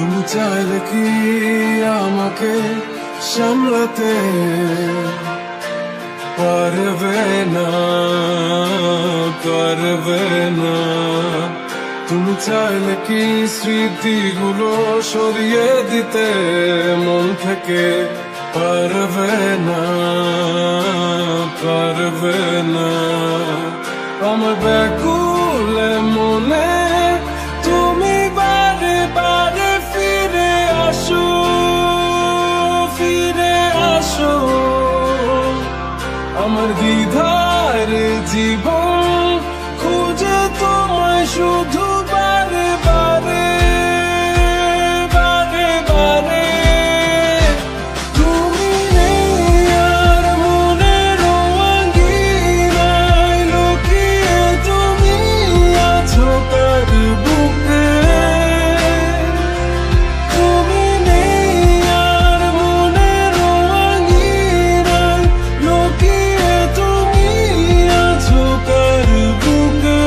তুমি চাইলে কি আমাকে সামলাতে পারবে না, পারবে না। তুমি চাইলে কি স্মৃতিগুলো সরিয়ে দিতে মন থেকে পারবে না, পারবে না। আমার ব্যাকুল মনে তুমি বারে বারে ফিরে আসো, ফিরে আসো। আমার দ্বিধার জীবন খুঁজে তোমায় শুধু বারে বারে, বারে বারে। তুমি নেই আর মনের আঙ্গিনায় লুকিয়ে তুমি আছো কার বুকে। তুমি নেই আর মনের আঙ্গিনায় লুকিয়ে তুমি আছো কার বুকে।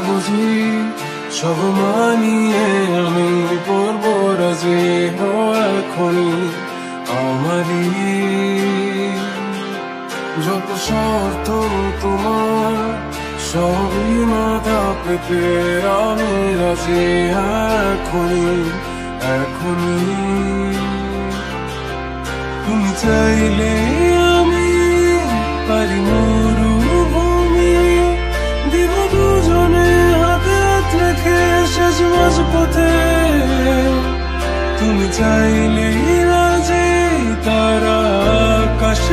বুঝি সব মানিয়ে আমি পড়ব রাজি এখনই আমারই। যত শর্ত তোমার সবই মাথা পেতে আমি রাজি এখনই, এখনই। তুমি চাইলে আমি পারি মরুভূমি দিব দুজনে হাতে হাত রেখে শেষ মাঝপথে। তুমি চাইলে রাজি তারা আকাশ